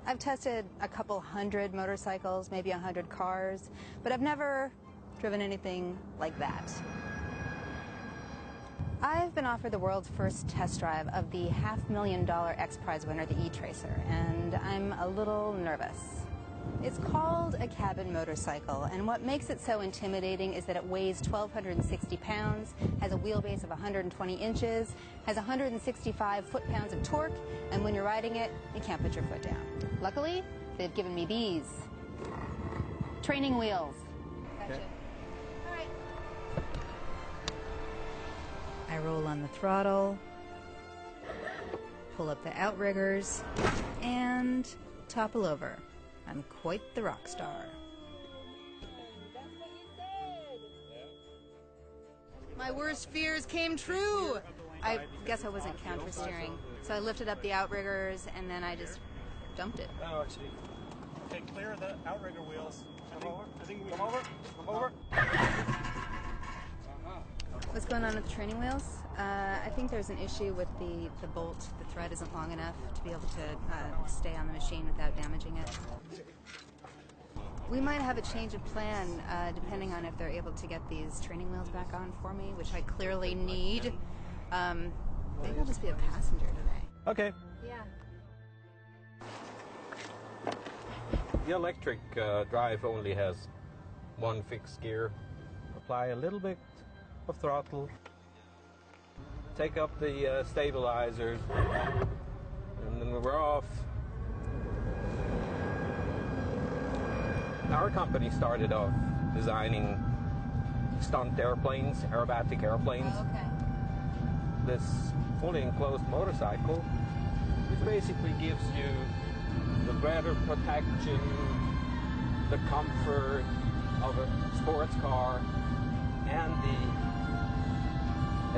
I've tested a couple hundred motorcycles, maybe 100 cars, but I've never driven anything like that. I've been offered the world's first test drive of the $500,000 X Prize winner, the E-Tracer, and I'm a little nervous. It's called a cabin motorcycle, and what makes it so intimidating is that it weighs 1,260 pounds, has a wheelbase of 120 inches, has 165 foot-pounds of torque, and when you're riding it, you can't put your foot down. Luckily, they've given me these training wheels. Gotcha. Okay. All right. I roll on the throttle, pull up the outriggers, and topple over. I'm quite the rock star. That's what you said. My worst fears came true. I guess I wasn't counter steering, so I lifted up the outriggers and then I just dumped it. Oh, I see. Okay, clear the outrigger wheels. I think we come over. Come over. What's going on with the training wheels? I think there's an issue with the bolt. The thread isn't long enough to be able to stay on the machine without damaging it. We might have a change of plan depending on if they're able to get these training wheels back on for me, which I clearly need. Maybe I'll just be a passenger today. Okay. Yeah. The electric drive only has one fixed gear. Apply a little bit of throttle. Take up the stabilizers, and then we're off. Our company started off designing stunt airplanes, aerobatic airplanes. Oh, okay. This fully enclosed motorcycle, which basically gives you the weather protection, the comfort of a sports car, and the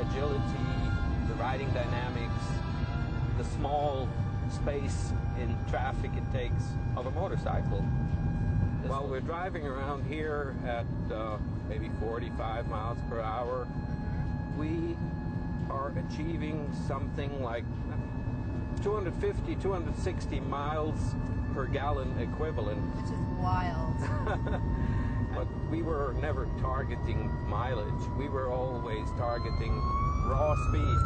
agility, the riding dynamics, the small space in traffic it takes of a motorcycle. While we're driving around here at maybe 45 miles per hour, we are achieving something like 250, 260 miles per gallon equivalent. Which is wild. But we were never targeting mileage. We were always targeting raw speed.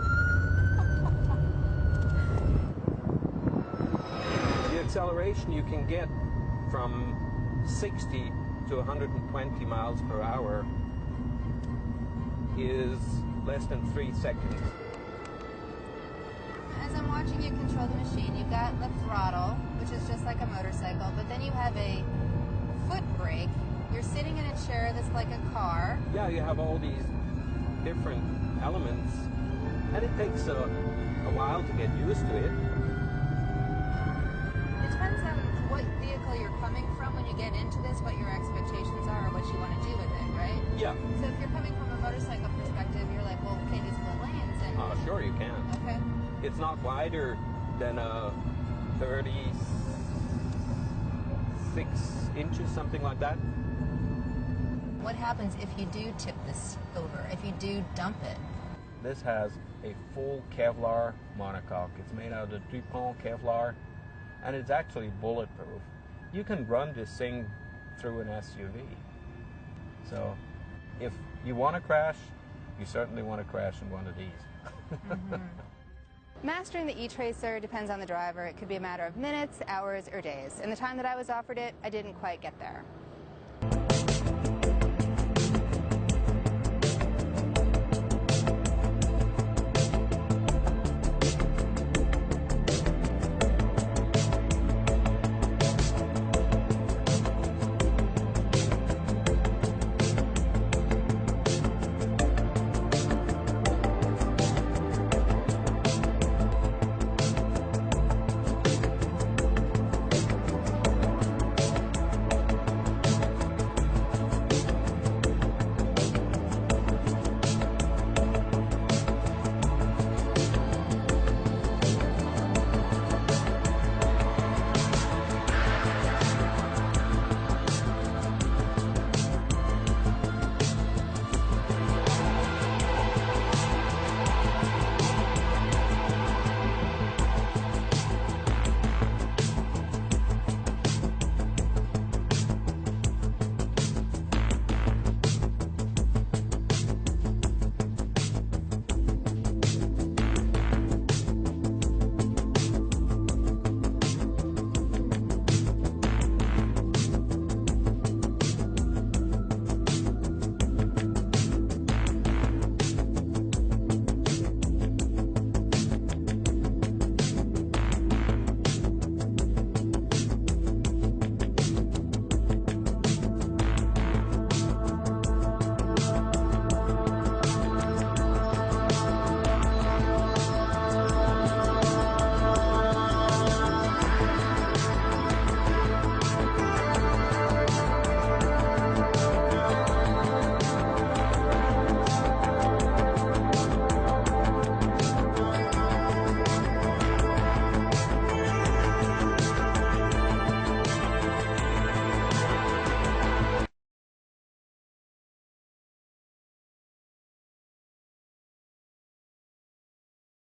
The acceleration you can get from 60 to 120 miles per hour is less than 3 seconds. As I'm watching you control the machine, you've got the throttle, which is just like a motorcycle, but then you have a foot brake. You're sitting in a chair that's like a car. Yeah, you have all these different elements, and it takes a while to get used to it. It depends on what vehicle you're coming from when you get into this, what your expectations are, or what you want to do with it, right? Yeah. So if you're coming from a motorcycle perspective, you're like, well, can you split lanes? And Sure you can. okay. It's not wider than a 36 inches, something like that. What happens if you do tip this over, if you do dump it? This has a full Kevlar monocoque. It's made out of DuPont Kevlar, and it's actually bulletproof. You can run this thing through an SUV. So if you want to crash, you certainly want to crash in one of these. Mm-hmm. Mastering the E-Tracer depends on the driver. It could be a matter of minutes, hours, or days. In the time that I was offered it, I didn't quite get there.